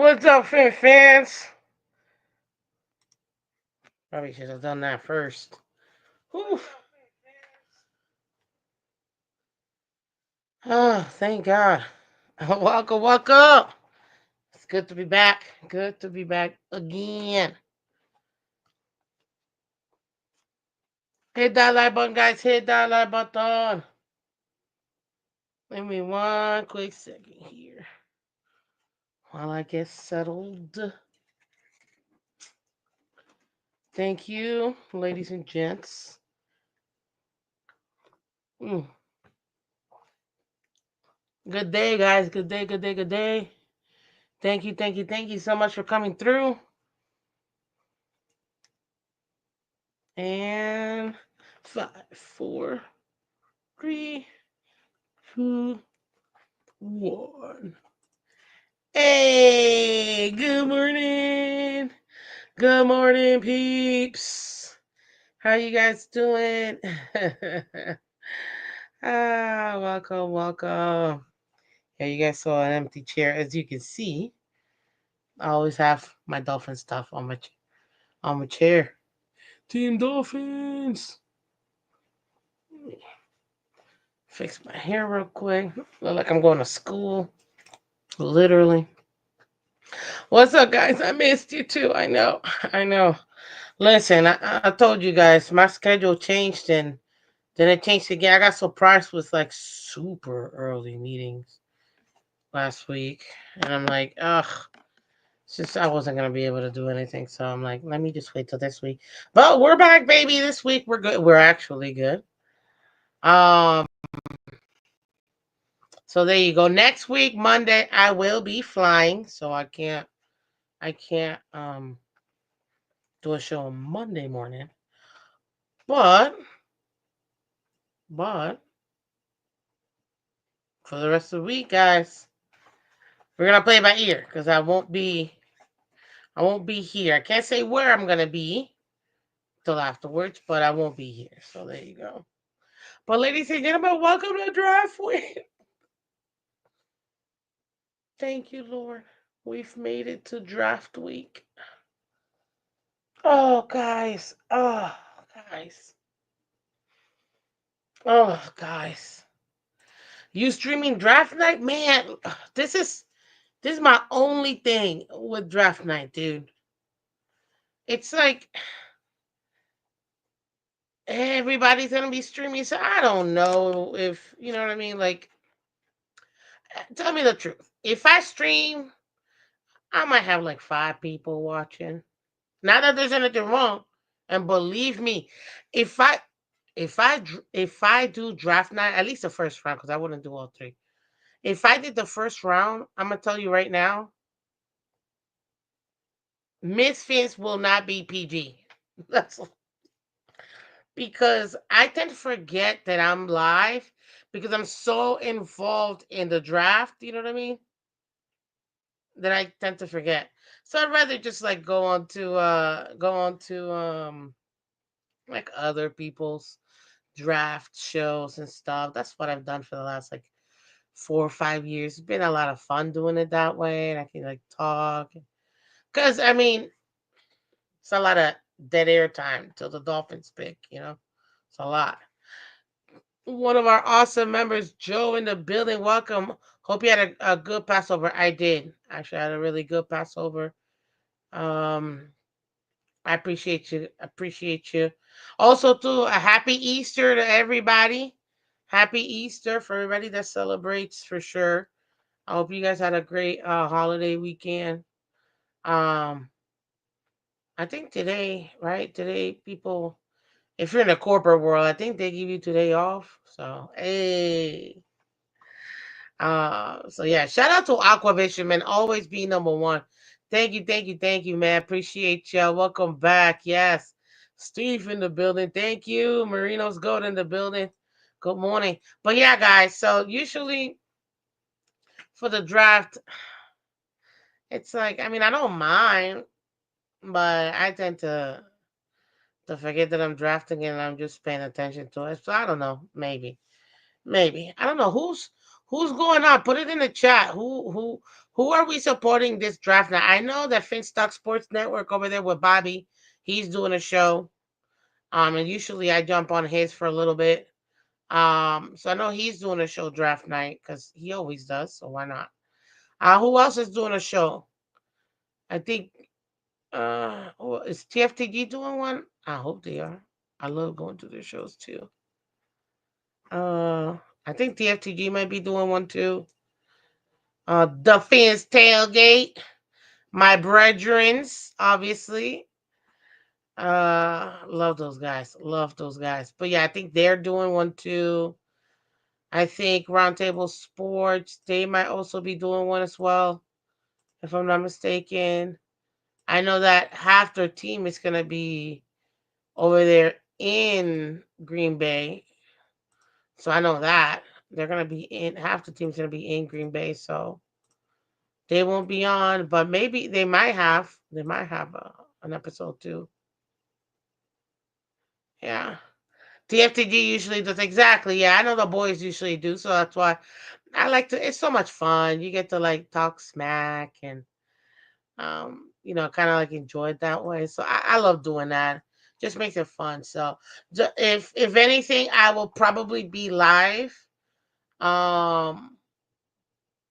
What's up, fans? Probably should have done that first. Whew. Oh, thank God. Welcome. It's good to be back. Good to be back again. Hit that like button, guys. Hit that like button. Give me one quick second here while I get settled. Thank you, ladies and gents. Mm. Good day, guys. Good day, good day, good day. Thank you so much for coming through. And 5, 4, 3, 2, 1. Hey, good morning. Good morning, peeps. How you guys doing? Welcome. Yeah, you guys saw an empty chair. As you can see, I always have my dolphin stuff on my chair. Team Dolphins. Fix my hair real quick. Look like I'm going to school. Literally. What's up, guys? I missed you too. I know. I know. Listen, I told you guys my schedule changed and then it changed again. I got surprised with like super early meetings last week. And I'm like, ugh. It's just I wasn't gonna be able to do anything. So I'm like, let me just wait till this week. But we're back, baby. This week we're good. We're actually good. Um so there you go. Next week, Monday, I will be flying. So I can't do a show on Monday morning. But for the rest of the week, guys, we're gonna play by ear because I won't be here. I can't say where I'm gonna be till afterwards, but I won't be here. So there you go. But ladies and gentlemen, welcome to Draft Week. Thank you, Lord. We've made it to Draft Week. Oh, guys. Guys. Oh, guys. You streaming Draft Night, man? This is my only thing with Draft Night, dude. It's like everybody's gonna be streaming, so I don't know if you know what I mean. Like, tell me the truth. If I stream, I might have like 5 people watching. Not that there's anything wrong, and believe me, if I if I do draft night, at least the first round, because I wouldn't do all three. If I did the first round, I'm gonna tell you right now, Miss Phins will not be PG. That's because I tend to forget that I'm live because I'm so involved in the draft, you know what I mean? That I tend to forget. So I'd rather just like go on to like other people's draft shows and stuff. That's what I've done for the last like 4 or 5 years. It's been a lot of fun doing it that way and I can like talk. Cause I mean it's a lot of dead air time till the Dolphins pick. It's a lot. One of our awesome members, Joe, in the building. Welcome. Hope you had a good Passover. I did. Actually, I had a really good Passover. Um, I appreciate you. Appreciate you. Also, too, a happy Easter to everybody. Happy Easter for everybody that celebrates for sure. I hope you guys had a great holiday weekend. Um, I think today, right? Today, people, if you're in the corporate world, I think they give you today off. So, hey. So yeah, shout out to Aquavision, man. Always be number one. Thank you, man. Appreciate y'all. Welcome back. Yes. Steve in the building. Thank you. Marino's Gold in the building. Good morning. But yeah, guys. So usually for the draft, it's like, I mean, I don't mind, but I tend to forget that I'm drafting and I'm just paying attention to it. So I don't know. Maybe. I don't know who's going on. Put it in the chat. Who are we supporting this draft now? I know that Finstock Sports Network over there with Bobby, he's doing a show. And usually I jump on his for a little bit. So I know he's doing a show draft night because he always does. So why not? Who else is doing a show? I think is TFTG doing one? I hope they are. I love going to their shows too. I think TFTG might be doing one too. The Phins tailgate. My brethrens, obviously. Love those guys. Love those guys. But yeah, I think they're doing one too. I think Roundtable Sports, they might also be doing one as well, if I'm not mistaken. I know that half their team is gonna be over there in Green Bay. So I know that. They're gonna be in half the team's gonna be in Green Bay, so they won't be on, but maybe they might have an episode too. Yeah. TFTG usually does exactly. Yeah, I know the boys usually do, so that's why I like to. It's so much fun. You get to like talk smack and kind of like enjoy it that way. So I love doing that. Just makes it fun. So if anything, I will probably be live. Um,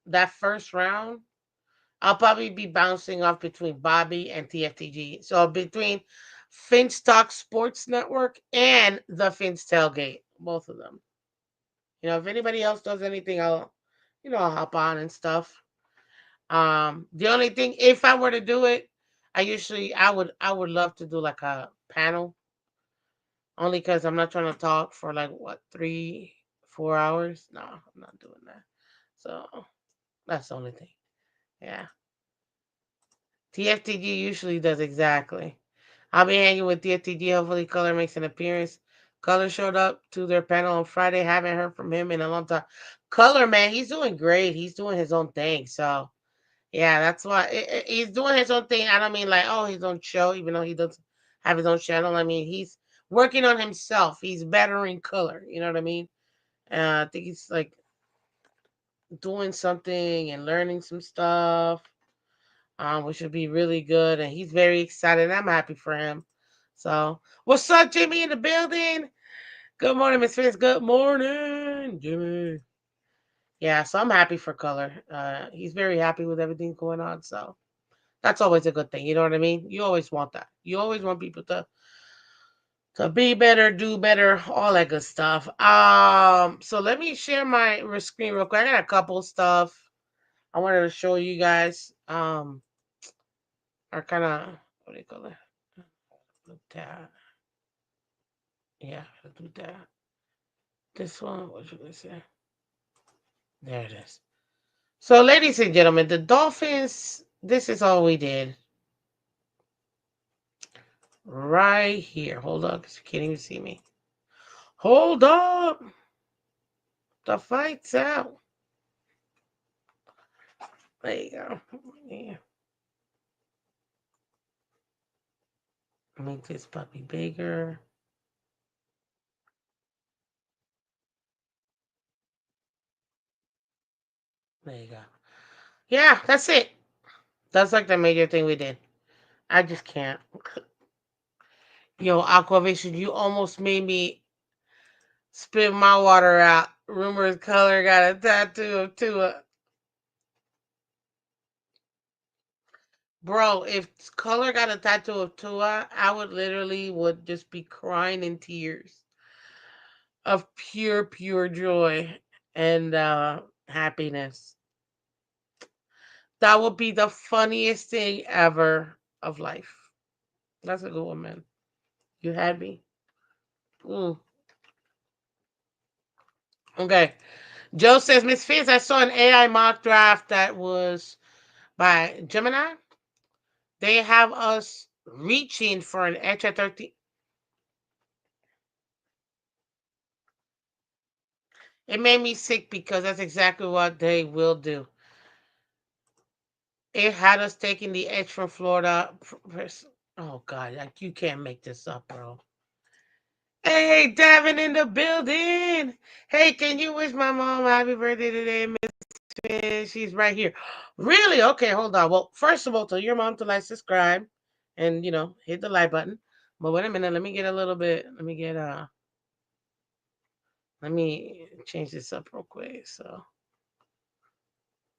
that first round, I'll probably be bouncing off between Bobby and TFTG. So between Finstock Sports Network and the Fins Tailgate, both of them. If anybody else does anything, I'll hop on and stuff. The only thing, if I were to do it, I would love to do like a panel, only because I'm not trying to talk for like what 3, 4 hours. No, I'm not doing that. So that's the only thing. Yeah, TFTG usually does exactly. I'll be hanging with TFTG. Hopefully, Color makes an appearance. Color showed up to their panel on Friday. Haven't heard from him in a long time. Color, man, he's doing great. He's doing his own thing. So yeah, that's why he's doing his own thing. I don't mean like his own show, even though he doesn't have his own channel. I mean he's working on himself. He's bettering Color. You know what I mean? I think he's like doing something and learning some stuff, which would be really good. And he's very excited. I'm happy for him. So, what's up, Jimmy in the building? Good morning, Miss Fitz. Good morning, Jimmy. Yeah, so I'm happy for Color. He's very happy with everything going on. So that's always a good thing. You know what I mean? You always want that. You always want people to be better, do better, all that good stuff. So let me share my screen real quick. I got a couple stuff I wanted to show you guys. Are kind of what do you call it? That. Yeah, do that. This one, what should I say? There it is. So, ladies and gentlemen, the Dolphins. This is all we did right here. Hold on, because you can't even see me. Hold up. The fight's out. There you go. Yeah. Make this puppy bigger. There you go. Yeah, that's it. That's like the major thing we did. I just can't. Yo, Aquavision, you almost made me spit my water out. Rumors Color got a tattoo of Tua. Bro, if Color got a tattoo of Tua, I would literally would just be crying in tears of pure, pure joy and happiness. That would be the funniest thing ever of life. That's a good one, man. You had me. Mm. Okay. Joe says, Miss Fizz, I saw an AI mock draft that was by Gemini. They have us reaching for an etch at 13. It made me sick because that's exactly what they will do. It had us taking the edge from Florida. Oh, God. Like, you can't make this up, bro. Hey, Davin in the building. Hey, can you wish my mom happy birthday today, Miss She's right here. Really? Okay, hold on. Well, first of all, tell your mom to like, subscribe, and hit the like button. But wait a minute, let me get a little bit. Let me change this up real quick.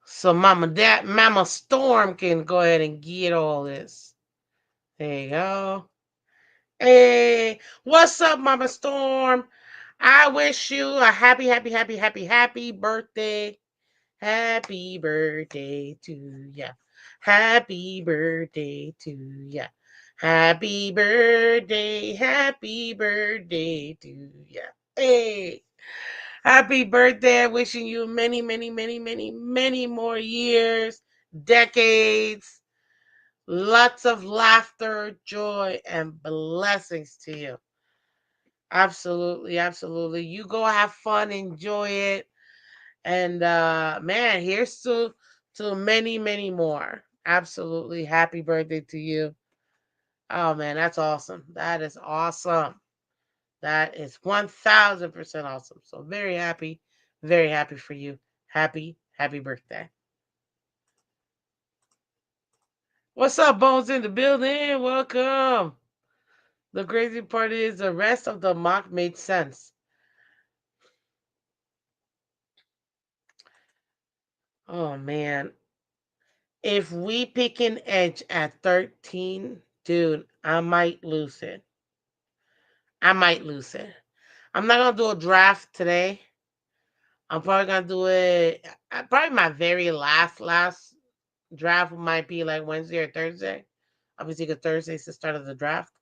So Mama Storm can go ahead and get all this. There you go. Hey, what's up, Mama Storm? I wish you a happy, happy, happy, happy, happy birthday. Happy birthday to ya. Happy birthday to ya. Happy birthday to ya. Hey, happy birthday. Wishing you many, many, many, many, many more years, decades, lots of laughter, joy, and blessings to you. Absolutely, absolutely. You go have fun, enjoy it. And man, here's to many, many more. Absolutely. Happy birthday to you. Oh man, that's awesome. That is awesome. That is 1000% awesome. So very happy for you. Happy, happy birthday. What's up, Bones in the building? Welcome. The crazy part is the rest of the mock made sense. Oh man. If we pick an edge at 13, dude, I might lose it. I might lose it. I'm not gonna do a draft today. I'm probably gonna do it. Probably my very last draft might be like Wednesday or Thursday. Obviously, because Thursday's the start of the draft.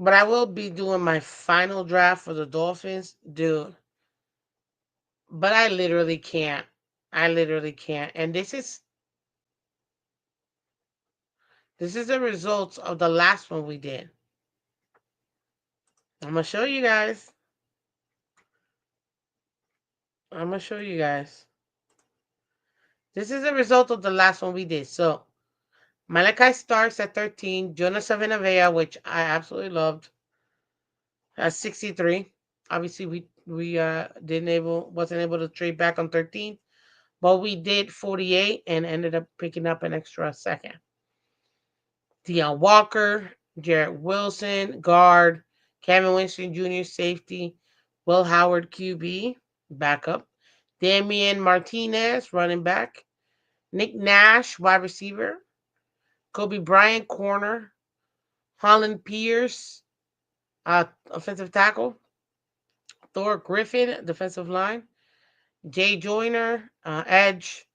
But I will be doing my final draft for the Dolphins, dude. But I literally can't. I literally can't. And this is the results of the last one we did. I'm gonna show you guys. I'm gonna show you guys. This is the result of the last one we did. So Malachi Starks at 13, Jonas Avenavea, which I absolutely loved, at 63. Obviously, we wasn't able to trade back on 13, but we did 48 and ended up picking up an extra second. Deion Walker, Jarrett Wilson, guard, Kevin Winston Jr., safety, Will Howard, QB, backup, Damian Martinez, running back, Nick Nash, wide receiver, Kobe Bryant, corner, Holland Pierce, offensive tackle, Thor Griffin, defensive line, Jay Joyner, edge,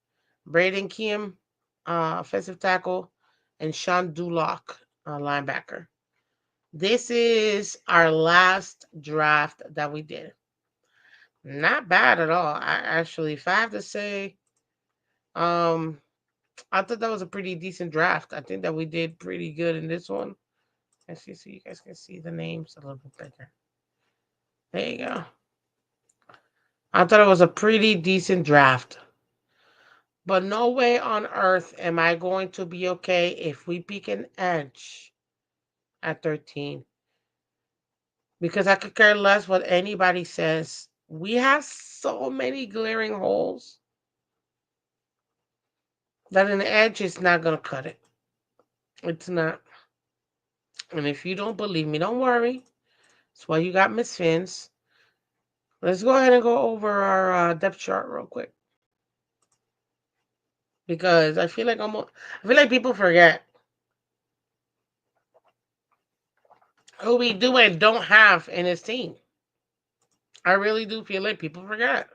Braden Kim, offensive tackle, and Sean Duloc, linebacker. This is our last draft that we did. Not bad at all. If I have to say, um, I thought that was a pretty decent draft. I think that we did pretty good in this one. Let's see so you guys can see the names a little bit better. There you go. I thought it was a pretty decent draft. But no way on earth am I going to be okay if we pick an edge at 13. Because I could care less what anybody says. We have so many glaring holes that an edge is not going to cut it. It's not. And if you don't believe me, don't worry. That's why you got Miss Phins. Let's go ahead and go over our depth chart real quick. Because I feel like people forget who we do and don't have in his team. I really do feel like people forget.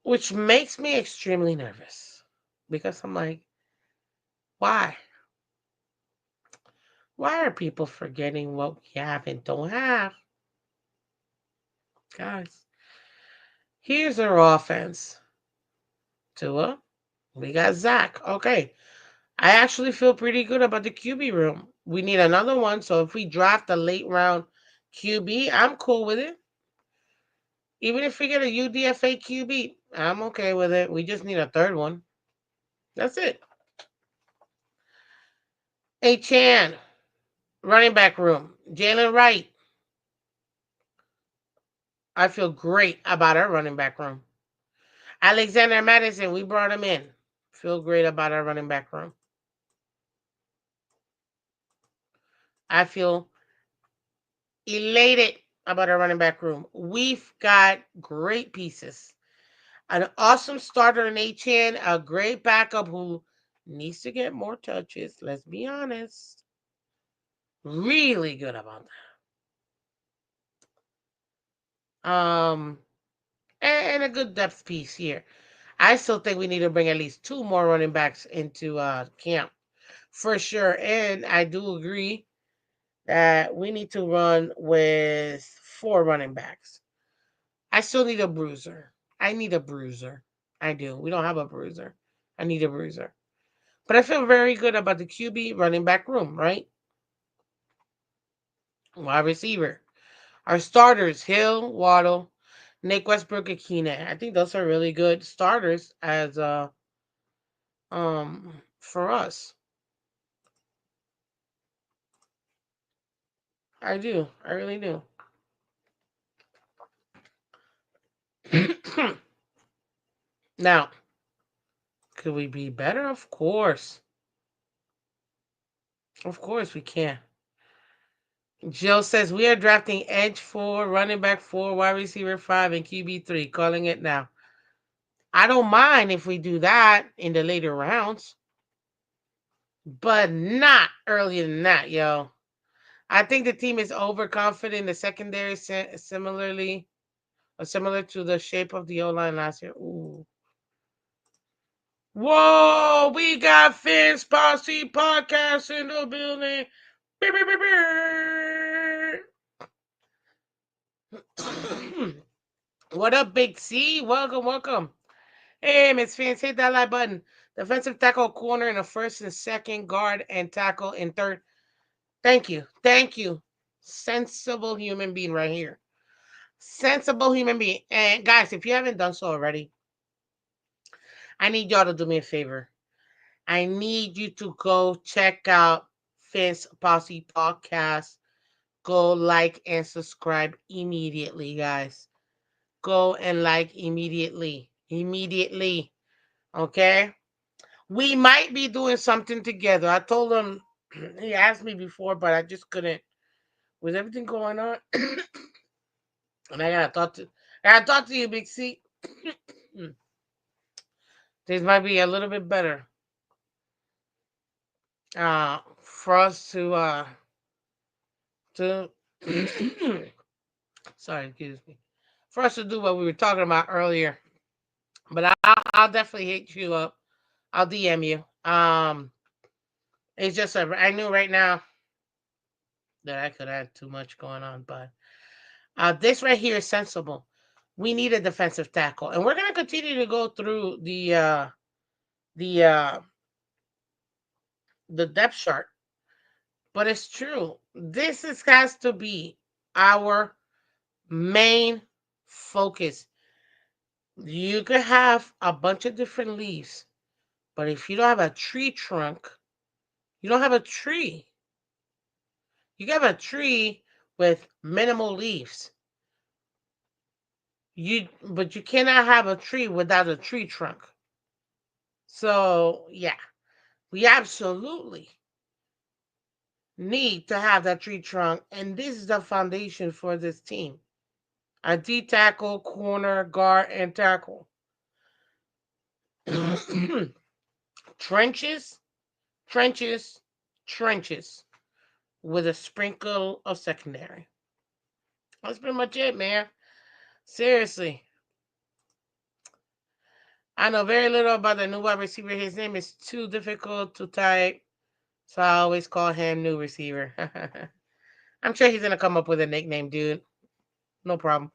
Which makes me extremely nervous. Because I'm like, why? Why are people forgetting what we have and don't have? Guys, here's our offense. Tua, we got Zach. Okay. I actually feel pretty good about the QB room. We need another one, so if we draft a late round QB, I'm cool with it. Even if we get a UDFA QB, I'm okay with it. We just need a third one. That's it. Hey, Chan, running back room. Jalen Wright, I feel great about our running back room. Alexander Madison, we brought him in. Feel great about our running back room. I feel elated about our running back room. We've got great pieces. An awesome starter in Achan, a great backup who needs to get more touches. Let's be honest. Really good about that. And a good depth piece here. I still think we need to bring at least two more running backs into camp for sure. And I do agree that we need to run with four running backs. I still need a bruiser. I need a bruiser. I do. We don't have a bruiser. I need a bruiser. But I feel very good about the QB running back room, right? Wide receiver. Our starters, Hill, Waddle, Nick Westbrook, and Keenan. I think those are really good starters as for us. I do. I really do. Now, could we be better? Of course. Of course we can. Joe says we are drafting edge 4, running back 4, wide receiver 5, and QB 3. Calling it now. I don't mind if we do that in the later rounds, but not earlier than that, yo. I think the team is overconfident in the secondary, similarly, or similar to the shape of the O line last year. Ooh. Whoa, we got Phins Posse Podcast in the building. Beep, beep, beep, beep. What up, Big C? Welcome, welcome. Hey, Miss Fans, hit that like button. Defensive tackle corner in the first and second, guard and tackle in third. Thank you. Thank you. Sensible human being right here. Sensible human being. And guys, if you haven't done so already, I need y'all to do me a favor. I need you to go check out Fence Posse Podcast. Go like and subscribe immediately, guys. Go and like immediately. Immediately. Okay? We might be doing something together. I told him, he asked me before, but I just couldn't. With everything going on, and I gotta talk to you, Big C. This might be a little bit better. For us to sorry, excuse me. For us to do what we were talking about earlier. But I'll definitely hit you up. I'll DM you. It's just I knew right now that I could have too much going on, but this right here is sensible. We need a defensive tackle, and we're gonna continue to go through the uh, the depth chart. But it's true. Has to be our main focus. You could have a bunch of different leaves, but if you don't have a tree trunk, you don't have a tree. You have a tree with minimal leaves. But you cannot have a tree without a tree trunk. So yeah, we absolutely need to have that tree trunk, and this is the foundation for this team. A D tackle, corner, guard, and tackle. trenches, trenches, trenches, with a sprinkle of secondary. That's pretty much it, man. Seriously. I know very little about the new wide receiver. His name is too difficult to type, so I always call him new receiver. I'm sure he's gonna come up with a nickname, dude. No problem.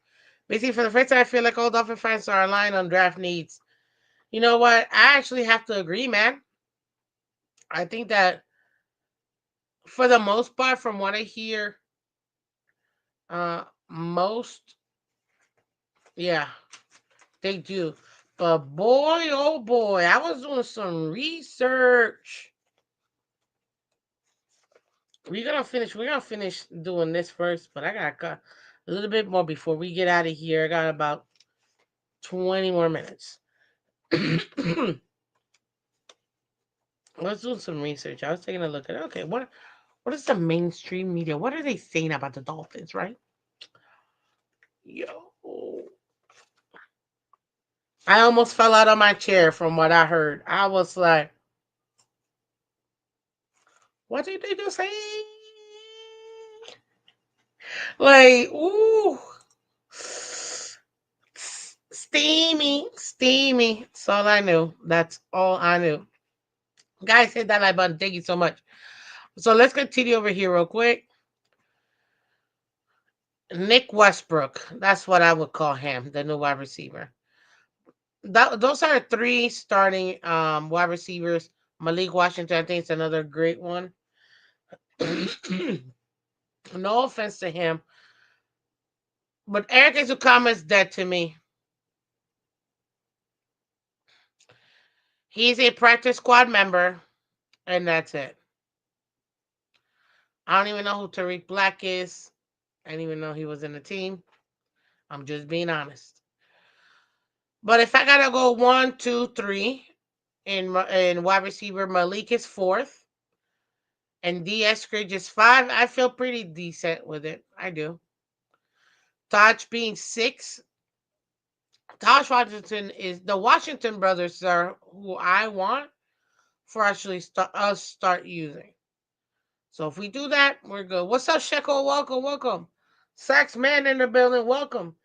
Basically, for the first time, I feel like all Dolphin fans are aligned on draft needs. You know what? I actually have to agree, man. I think that for the most part, from what I hear, most, yeah, they do. But boy, oh boy, I was doing some research. We're gonna finish doing this first, but I gotta A little bit more before we get out of here. I got about 20 more minutes. Let's do some research. I was taking a look at okay, what is the mainstream media? What are they saying about the Dolphins, right? Yo. I almost fell out of my chair from what I heard. I was like, what did they just say? Like, ooh. Steamy, steamy. That's all I knew. That's all I knew. Guys, hit that like button. Thank you so much. So let's continue over here real quick. Nick Westbrook. That's what I would call him, the new wide receiver. Those are three starting wide receivers. Malik Washington, I think, is another great one. No offense to him, but Eric Ezukama is dead to me. He's a practice squad member, and that's it. I don't even know who Tariq Black is. I didn't even know he was in the team. I'm just being honest. But if I gotta go one, two, three, in wide receiver, Malik is fourth, and DS Scridge is five. I feel pretty decent with it. I do. Taj being six. Taj Washington is the Washington brothers are who I want for actually start using. So if we do that, we're good. What's up, Sheko? Welcome, welcome. Sax man in the building, welcome.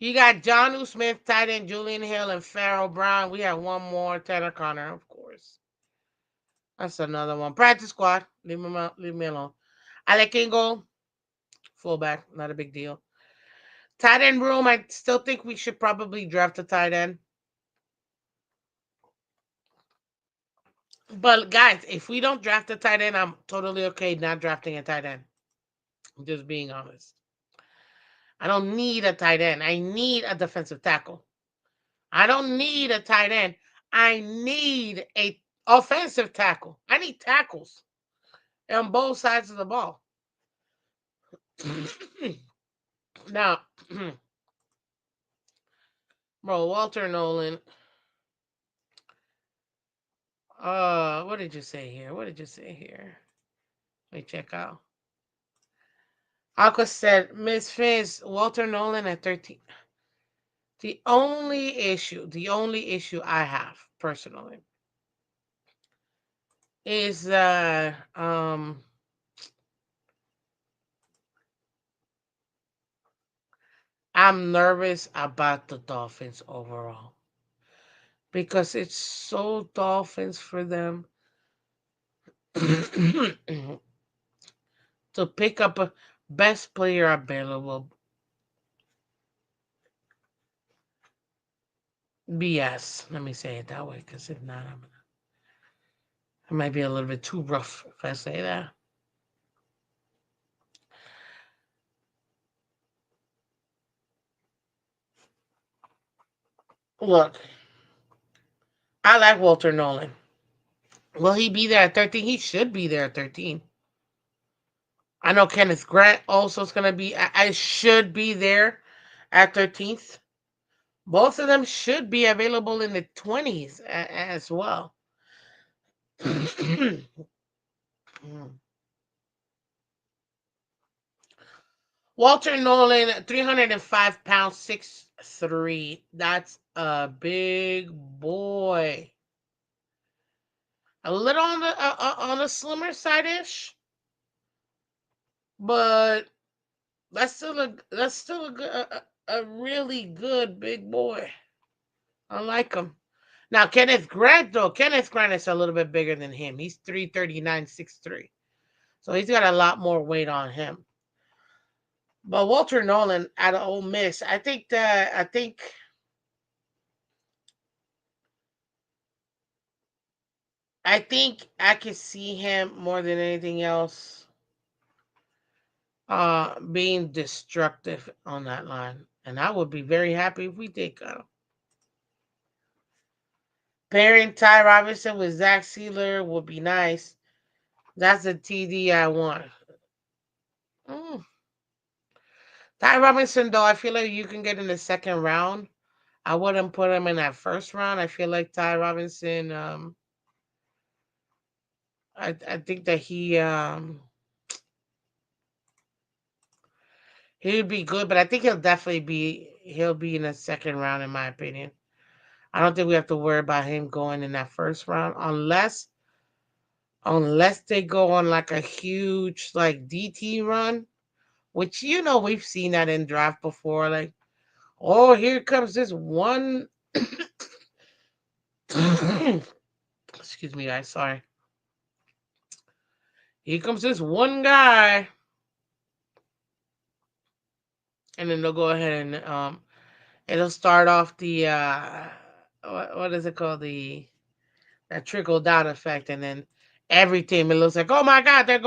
You got John Smith, tight end, Julian Hill, and Farrell Brown. We have one more, Tanner Connor, of course. That's another one. Practice squad. Leave me alone. Alec Kingo, fullback, not a big deal. Tight end room, I still think we should probably draft a tight end. But guys, if we don't draft a tight end, I'm totally okay not drafting a tight end. I'm just being honest. I don't need a tight end. I need a defensive tackle. I don't need a tight end. I need a offensive tackle. I need tackles on both sides of the ball. Now, bro, Walter Nolan. What did you say here? What did you say here? Let me check out. Aqua said, Miss Phins, Walter Nolan at 13. The only issue I have personally is I'm nervous about the Dolphins overall because it's so Dolphins for them to pick up a best player available. BS. Let me say it that way because if not, I might be a little bit too rough if I say that. Look, I like Walter Nolan. Will he be there at 13? He should be there at 13. I know Kenneth Grant also is going to be, I should be there at 13th. Both of them should be available in the 20s as well. Walter Nolan, 305 pounds, 6'3". That's a big boy. A little on the slimmer side ish, but that's still a really good big boy. I like him. Now Kenneth Grant though, Kenneth Grant is a little bit bigger than him. He's 339, 6'3". So he's got a lot more weight on him. But Walter Nolan out of Ole Miss, I think I can see him more than anything else being destructive on that line. And I would be very happy if we did go. Pairing Ty Robinson with Zach Sealer would be nice. That's the TD I want. Mm. Ty Robinson, though, I feel like you can get in the second round. I wouldn't put him in that first round. I feel like Ty Robinson. I think that he would be good, but I think he'll be in the second round in my opinion. I don't think we have to worry about him going in that first round unless they go on like a huge like DT run, which we've seen that in draft before. Like, oh, here comes this one. Excuse me, guys. Sorry. Here comes this one guy, and then they'll go ahead and it'll start off the what is it called, the that trickle down effect, and then every team it looks like, oh my god, they're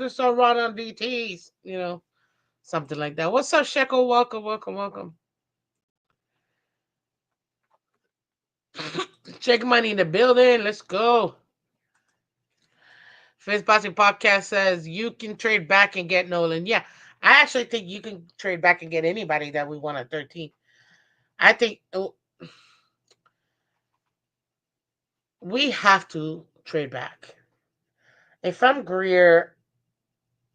so run on DTs, something like that. What's up, Shekel? Welcome, welcome, welcome. Check money in the building. Let's go. Phins Podcast says you can trade back and get Nolan. Yeah, I actually think you can trade back and get anybody that we want at 13. I think we have to trade back. If I'm Greer,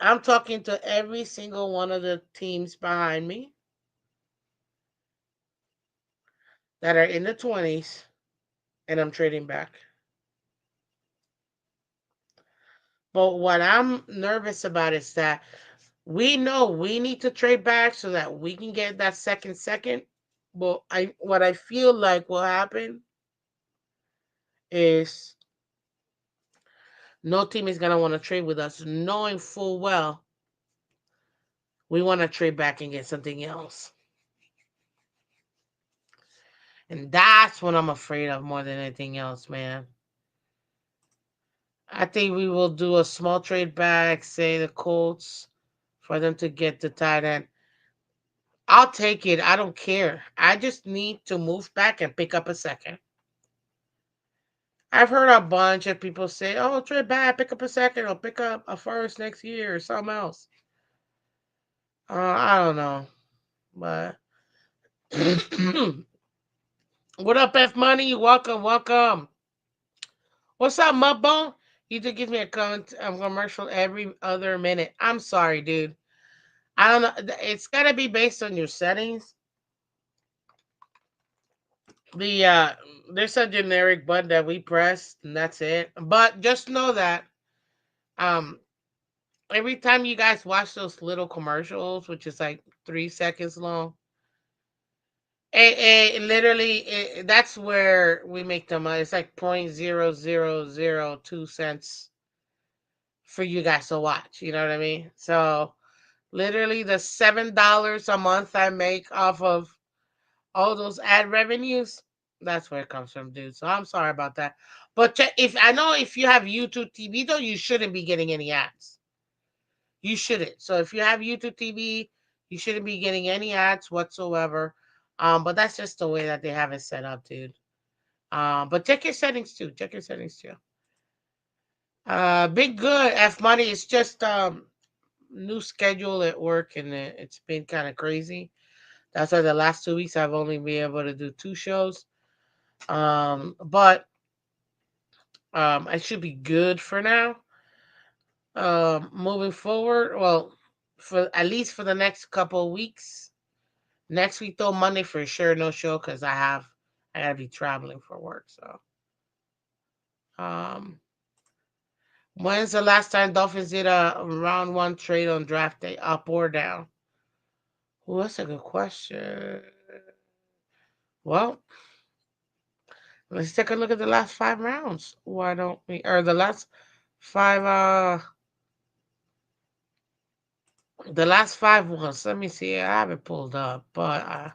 I'm talking to every single one of the teams behind me that are in the 20s, and I'm trading back. But what I'm nervous about is that we know we need to trade back so that we can get that second. But what I feel like will happen is no team is gonna want to trade with us, knowing full well we want to trade back and get something else. And that's what I'm afraid of more than anything else, man. I think we will do a small trade back, say the Colts, for them to get the tight end. I'll take it. I don't care. I just need to move back and pick up a second. I've heard a bunch of people say, oh, trade back, pick up a second, or pick up a first next year or something else. I don't know. But what up, F Money? Welcome, welcome. What's up, Mudbone? You just give me a commercial every other minute. I'm sorry, dude. I don't know. It's gotta be based on your settings. The There's a generic button that we press, and that's it. But just know that um every time you guys watch those little commercials, which is like 3 seconds long, that's where we make the money. It's like 0.0002 cents for you guys to watch. You know what I mean? So literally the $7 a month I make off of all those ad revenues, that's where it comes from, dude. So I'm sorry about that. But if I know if you have YouTube TV though, you shouldn't be getting any ads. You shouldn't. So if you have YouTube TV, you shouldn't be getting any ads whatsoever. But that's just the way that they have it set up, dude. But check your settings too. Check your settings too. Big good F Money. It's just new schedule at work, and it's been kind of crazy. That's why the last 2 weeks I've only been able to do 2 shows. But I should be good for now. Moving forward, well, for at least for the next couple of weeks. Next week though, Monday for sure, no show because I gotta be traveling for work. So, um, when's the last time Dolphins did a round one trade on draft day, up or down? Well, that's a good question. Well, let's take a look at the last 5 rounds. Why don't we? Or the last five? The last 5 ones. Let me see. I have it pulled up, but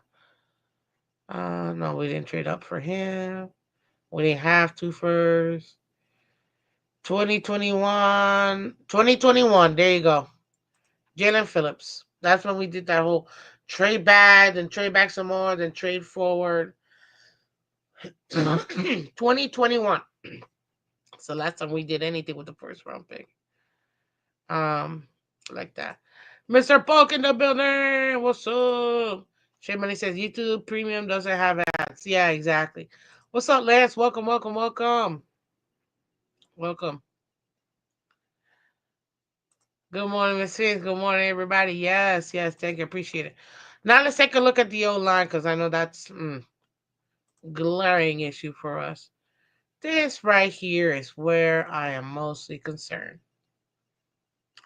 no, we didn't trade up for him. We didn't have to first. 2021. 2021. There you go. Jalen Phillips. That's when we did that whole trade back, then trade back some more, then trade forward. 2021. So last time we did anything with the first round pick. Um, like that. Mr. Polk in the building. What's up? Shay Money says YouTube Premium doesn't have ads. Yeah, exactly. What's up, Lance? Welcome, welcome, welcome. Welcome. Good morning, Miss Phins. Good morning, everybody. Yes, yes, thank you. Appreciate it. Now let's take a look at the O line because I know that's glaring issue for us. This right here is where I am mostly concerned.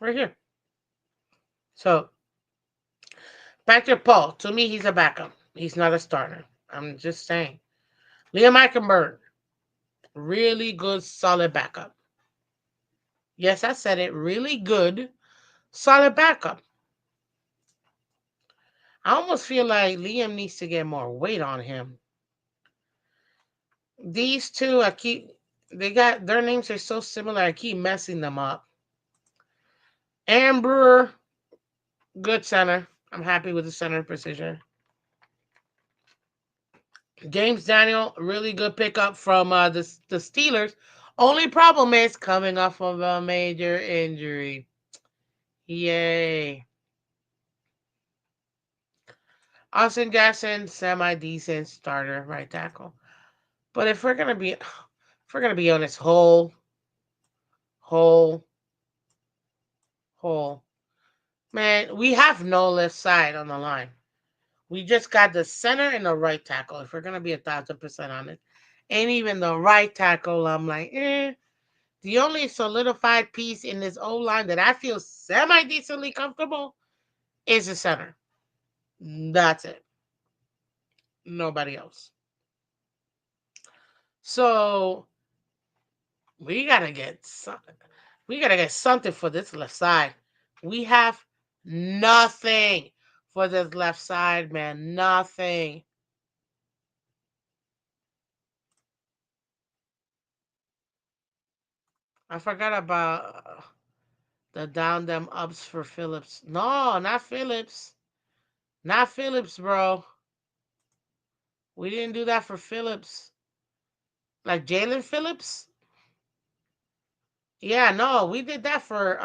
Right here. So, Patrick Paul, to me, he's a backup. He's not a starter. I'm just saying. Liam Eichenberg, really good, solid backup. Yes, I said it. Really good, solid backup. I almost feel like Liam needs to get more weight on him. These two, they got, their names are so similar, I keep messing them up. Aaron Brewer, good center. I'm happy with the center position. James Daniel, really good pickup from the Steelers. Only problem is coming off of a major injury. Yay. Austin Jackson, semi decent starter, right tackle. But if we're gonna be honest, whole, whole, man, we have no left side on the line. We just got the center and the right tackle. If we're gonna be 1,000% honest, and even the right tackle, I'm like, eh. The only solidified piece in this O line that I feel semi decently comfortable is the center. That's it. Nobody else. So we gotta get something. We gotta get something for this left side. We have nothing for this left side, man. Nothing. I forgot about the down them ups for Phillips. No, not Phillips. Not Phillips, bro. We didn't do that for Phillips. Like Jalen Phillips? Yeah, no, we did that for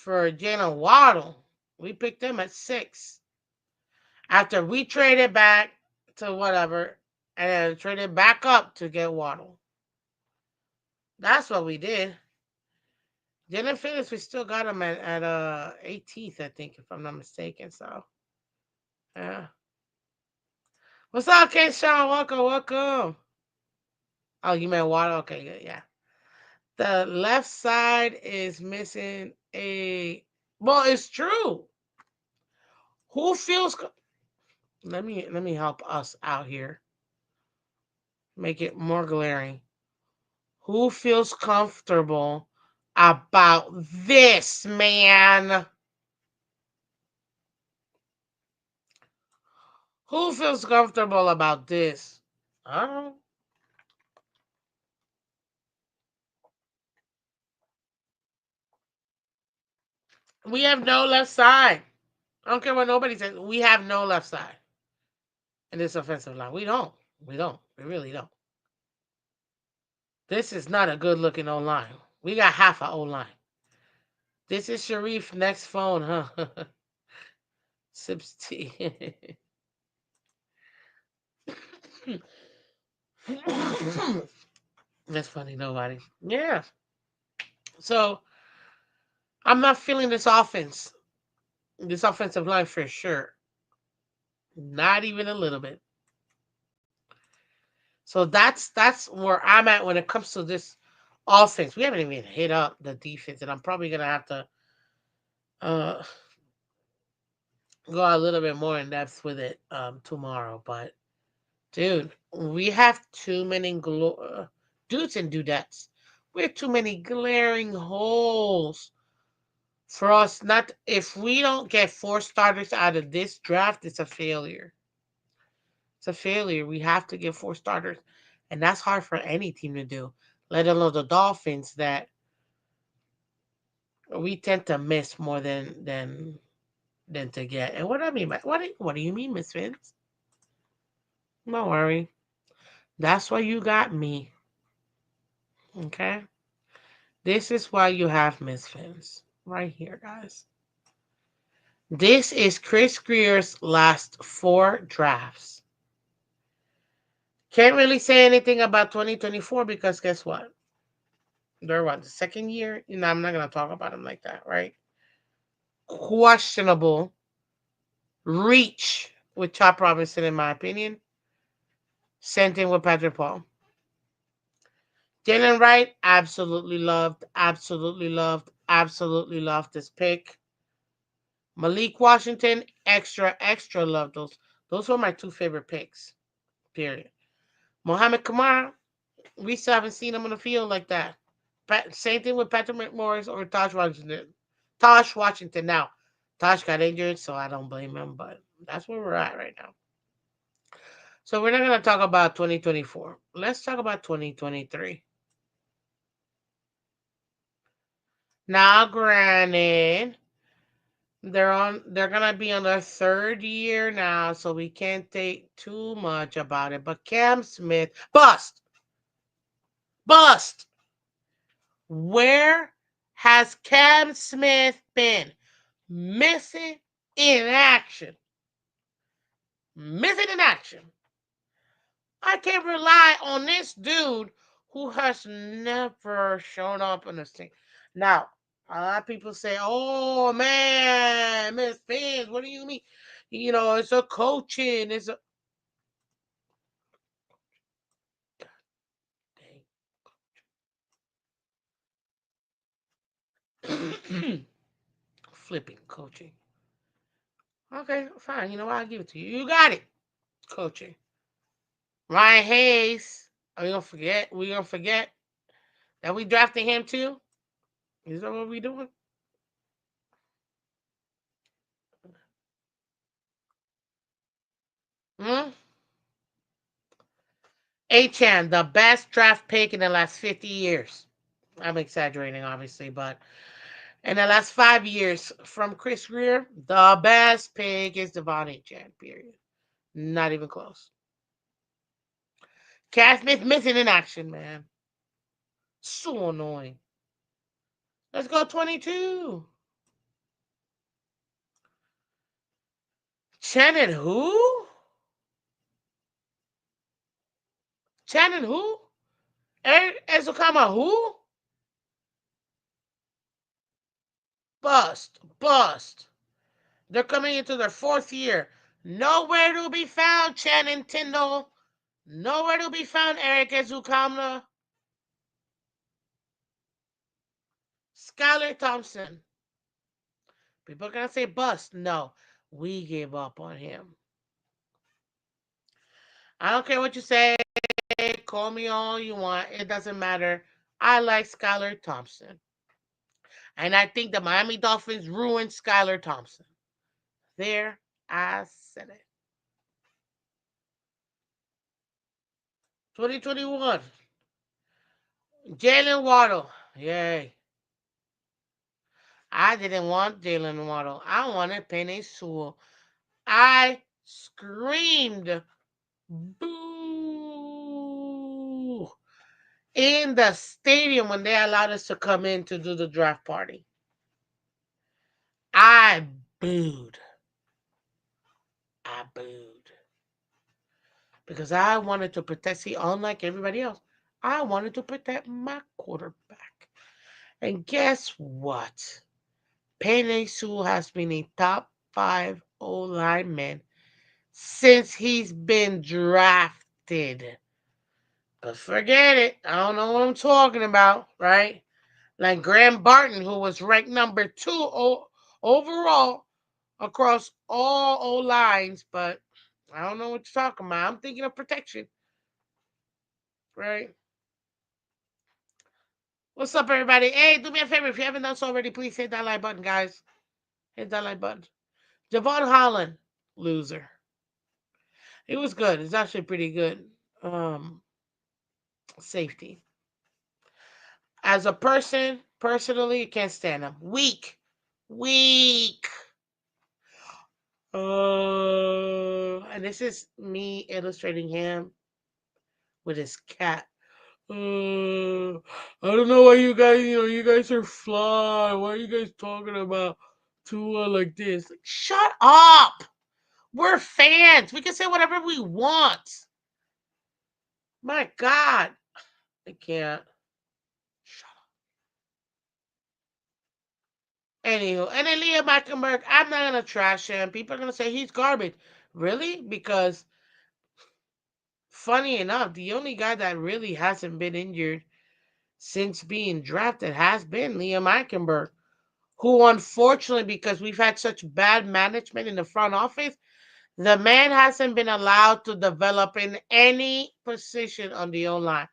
Jalen Waddle. We picked him at 6. After we traded back to whatever and then traded back up to get Waddle. That's what we did. Jalen Phillips, we still got him at 18th, I think, if I'm not mistaken. So yeah. What's up, Ken Sean? Welcome, welcome. Oh, you meant Waddle? Okay, good, yeah. The left side is missing a. Well, it's true. Who feels? Let me help us out here. Make it more glaring. Who feels comfortable about this, man? Who feels comfortable about this? I don't. We have no left side. I don't care what nobody says. We have no left side in this offensive line. We don't. We don't. We really don't. This is not a good looking O line. We got half a O line. This is Sharif next phone, huh? Sips tea. That's funny, nobody. Yeah. So I'm not feeling this offensive line for sure. Not even a little bit. So that's where I'm at when it comes to this offense. We haven't even hit up the defense, and I'm probably gonna have to uh go a little bit more in depth with it tomorrow. But dude, we have too many dudes and dudettes. We have too many glaring holes for us. Not if we don't get 4 starters out of this draft, it's a failure. It's a failure. We have to get 4 starters, and that's hard for any team to do. Let alone the Dolphins that we tend to miss more than to get. And what I mean by what do you mean, Miss Vince? Don't worry. That's why you got me. Okay? This is why you have Miss Phins. Right here, guys. This is Chris Greer's last four drafts. Can't really say anything about 2024 because guess what? They're what, the second year? You know, I'm not going to talk about them like that, right? Questionable reach with Chop Robinson, in my opinion. Same thing with Patrick Paul. Jalen Wright, absolutely loved this pick. Malik Washington, extra love those. Those were my two favorite picks, period. Mohamed Kamara, we still haven't seen him on the field like that. Same thing with Patrick McMorris or Tosh Washington. Tosh Washington. Now, Tosh got injured, so I don't blame him, but that's where we're at right now. So we're not going to talk about 2024. Let's talk about 2023. Now, granted, they're gonna be on their third year now, so we can't take too much about it. But Cam Smith, bust. Where has Cam Smith been? Missing in action. Missing in action. I can't rely on this dude who has never shown up in the scene. Now, a lot of people say, "Oh man, Miss Phins, what do you mean? You know, it's a coaching. It's a flipping coaching." Okay, fine. You know what? I'll give it to you. You got it. Coaching. Ryan Hayes. Are we gonna forget? We gonna forget that we drafted him too? Is that what we doing? Hmm? Achan, the best draft pick in the last 50 years. I'm exaggerating, obviously, but in the last 5 years from Chris Greer, the best pick is Devon Achan, period. Not even close. Cat Smith missing in action, man. So annoying. Let's go 22. Shannon who? Shannon who? Eric Ezukama who? Bust. They're coming into their fourth year. Nowhere to be found, Shannon Tyndall. Nowhere to be found, Eric Ezukamna. Skylar Thompson. People are going to say bust. No, we gave up on him. I don't care what you say. Call me all you want. It doesn't matter. I like Skylar Thompson. And I think the Miami Dolphins ruined Skylar Thompson. There, I said it. 2021. Jalen Waddle. Yay. I didn't want Jalen Waddle. I wanted Penny Sewell. I screamed boo in the stadium when they allowed us to come in to do the draft party. I booed. I booed. Because I wanted to protect, see, unlike everybody else, I wanted to protect my quarterback. And guess what? Penny Sewell has been a top 5 O lineman since he's been drafted. But forget it. I don't know what I'm talking about, right? Like Graham Barton, who was ranked number 2 overall across all O lines, but I don't know what you're talking about. I'm thinking of protection, right? What's up, everybody? Hey, do me a favor. If you haven't done so already, please hit that like button, guys. Hit that like button. Javon Holland, loser. It was good. It's actually pretty good. Safety. As a person, personally, you can't stand him. Weak. And this is me illustrating him with his cat. Uh, I don't know why you guys, you guys are fly. Why are you guys talking about Tua like this? Like, shut up. We're fans. We can say whatever we want. My God. I can't. Shut up. Anywho, and then Leah Mecklenburg, I'm not going to trash him. People are going to say he's garbage. Really? Because, funny enough, the only guy that really hasn't been injured since being drafted has been Liam Eichenberg, who unfortunately, because we've had such bad management in the front office, the man hasn't been allowed to develop in any position on the O line.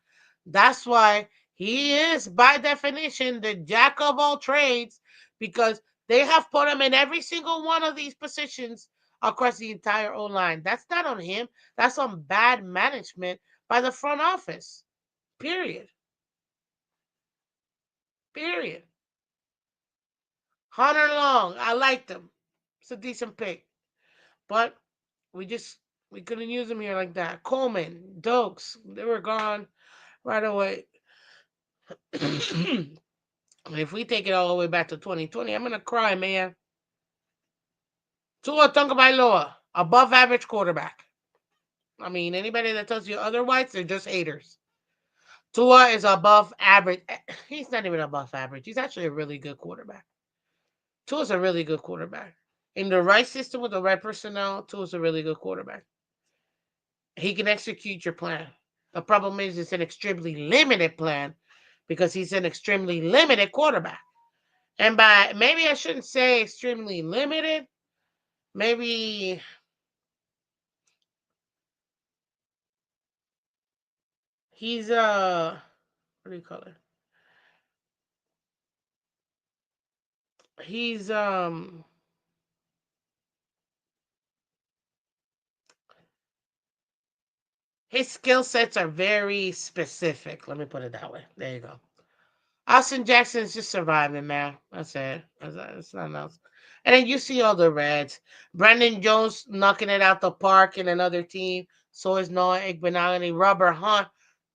That's why he is, by definition, the jack of all trades, because they have put him in every single one of these positions across the entire O line. That's not on him. That's on bad management by the front office. Period. Period. Hunter Long, I liked him. It's a decent pick. But we just we couldn't use him here like that. Coleman, Dokes, they were gone right away. If we take it all the way back to 2020, I'm gonna cry, man. Tua Tagovailoa, above average quarterback. I mean, anybody that tells you otherwise, they're just haters. Tua is above average. He's not even above average. He's actually a really good quarterback. Tua's a really good quarterback. In the right system with the right personnel, Tua's a really good quarterback. He can execute your plan. The problem is it's an extremely limited plan because he's an extremely limited quarterback. And by maybe I shouldn't say extremely limited. Maybe he's what do you call it? He's his skill sets are very specific. Let me put it that way. There you go. Austin Jackson's just surviving, man. That's it. That's nothing else. And then you see all the Reds. Brandon Jones knocking it out the park in another team. So is Noah Igbenogany. Robert Hunt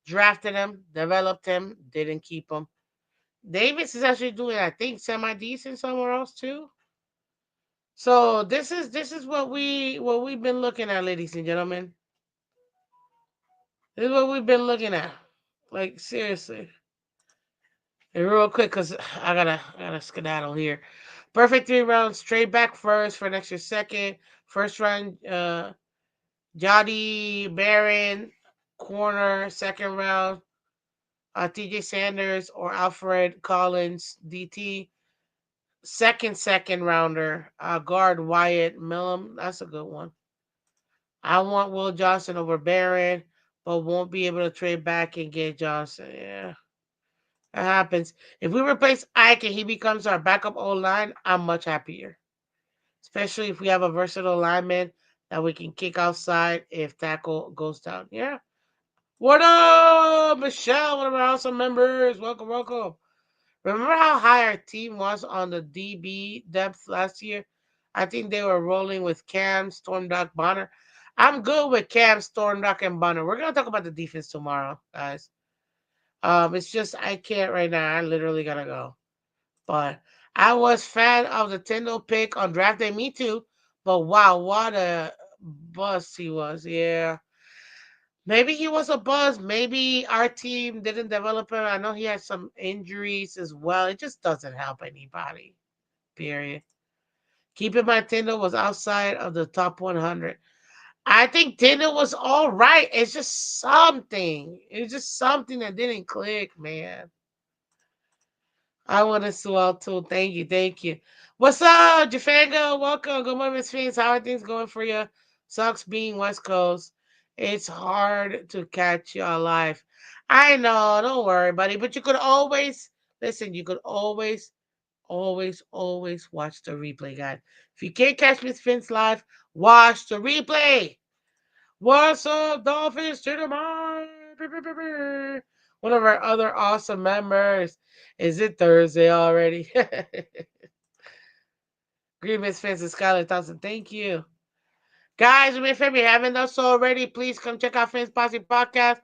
drafted him, developed him, didn't keep him. Davis is actually doing, I think, semi decent somewhere else too. So this is what we've been looking at, ladies and gentlemen. This is what we've been looking at. Like seriously. And real quick, cause I gotta skedaddle here. Perfect 3 rounds, trade back first for an extra second. First round, Jody Barron, corner. Second round, TJ Sanders or Alfred Collins, DT. Second rounder, guard Wyatt Millum. That's a good one. I want Will Johnson over Barron, but won't be able to trade back and get Johnson. Yeah, that happens. If we replace Ike and he becomes our backup O line, I'm much happier. Especially if we have a versatile lineman that we can kick outside if tackle goes down. Yeah. What up, Michelle? One of our awesome members. Welcome, welcome. Remember how high our team was on the DB depth last year? I think they were rolling with Cam, Stormdock, Bonner. I'm good with Cam, Stormdock, and Bonner. We're gonna talk about the defense tomorrow, guys. It's just I can't right now. I literally gotta go. But I was fan of the Tyndall pick on draft day. Me too. But wow, what a bust he was. Yeah. Maybe he was a buzz. Maybe our team didn't develop him. I know he had some injuries as well. It just doesn't help anybody. Period. Keep in mind, Tyndall was outside of the top 100. I think Tyndall was all right. It's just something. It's just something that didn't click, man. I want to swell too. Thank you. Thank you. What's up, Jafanga? Welcome. Good morning, Miss Phins. How are things going for you? Sucks being West Coast. It's hard to catch you alive. I know. Don't worry, buddy. But you could always listen. You could always watch the replay, guys. If you can't catch Miss Phins live, watch the replay. What's up, Dolphins to the mind? One of our other awesome members. Is it Thursday already? Grievous fans and Skylar Thompson, thank you. Guys, if you haven't done so already, please come check out Fans Posse Podcast.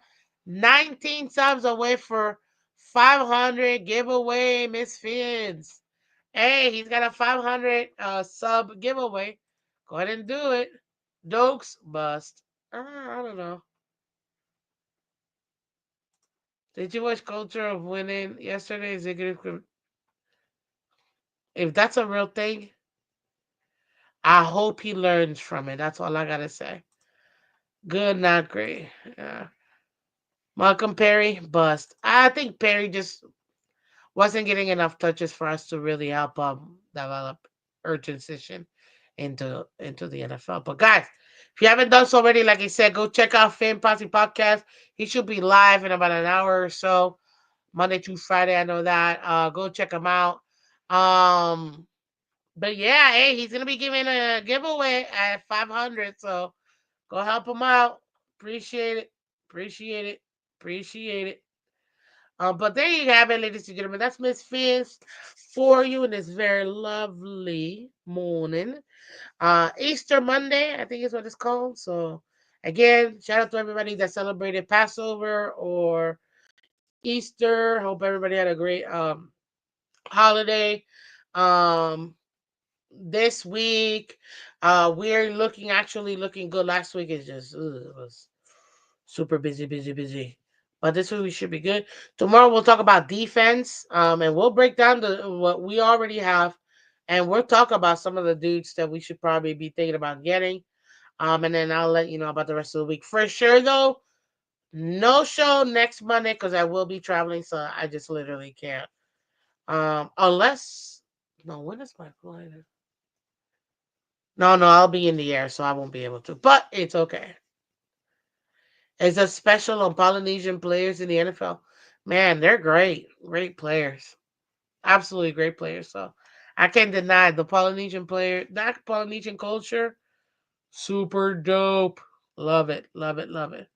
19 subs away for 500 giveaway, Miss Phins. Hey, he's got a 500 sub giveaway. Go ahead and do it. Dokes bust. I don't know. Did you watch Culture of Winning yesterday? If that's a real thing, I hope he learns from it. That's all I gotta say. Good, not great. Yeah. Malcolm Perry bust. I think Perry just wasn't getting enough touches for us to really help develop urgency into the NFL. But guys, if you haven't done so already, like I said, go check out Finn Posse Podcast. He should be live in about an hour or so, Monday through Friday. I know that. Go check him out. Um, but yeah, hey, he's gonna be giving a giveaway at 500. So go help him out. Appreciate it. Appreciate it. Appreciate it. But there you have it, ladies and gentlemen. That's Miss Fizz for you in this very lovely morning. Easter Monday, I think is what it's called. So again, shout out to everybody that celebrated Passover or Easter. Hope everybody had a great holiday. Um this week, we're looking good. Last week is just it was super busy, busy, busy. But this week we should be good. Tomorrow we'll talk about defense, and we'll break down what we already have, and we'll talk about some of the dudes that we should probably be thinking about getting. And then I'll let you know about the rest of the week for sure. Though, no show next Monday because I will be traveling, so I just literally can't. Unless no, when is my flight? No, I'll be in the air, so I won't be able to. But it's okay. It's a special on Polynesian players in the NFL. Man, they're great. Great players. Absolutely great players. So I can't deny the Polynesian player, that Polynesian culture, super dope. Love it. Love it. Love it.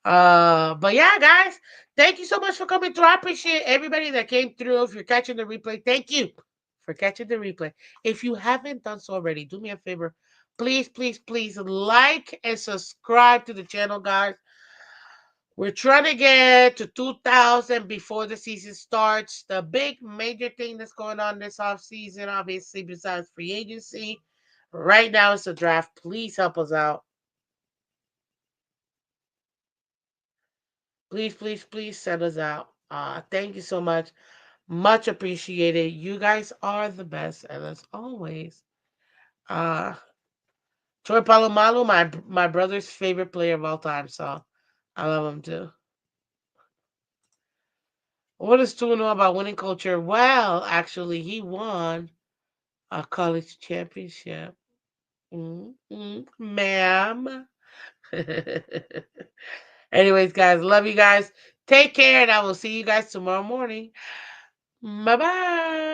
But yeah, guys, thank you so much for coming through. I appreciate everybody that came through. If you're catching the replay, thank you for catching the replay. If you haven't done so already, do me a favor. Please, please, please like and subscribe to the channel, guys. We're trying to get to 2,000 before the season starts. The big major thing that's going on this off season, obviously, besides free agency, right now is the draft. Please help us out. Please, please, please send us out. Thank you so much. Much appreciated. You guys are the best, and as always, uh, Troy Palomalu, my brother's favorite player of all time, so I love him too. What does Tua know about winning culture? Well, actually, he won a college championship. Ma'am. Anyways, guys, love you guys. Take care, and I will see you guys tomorrow morning. Bye bye.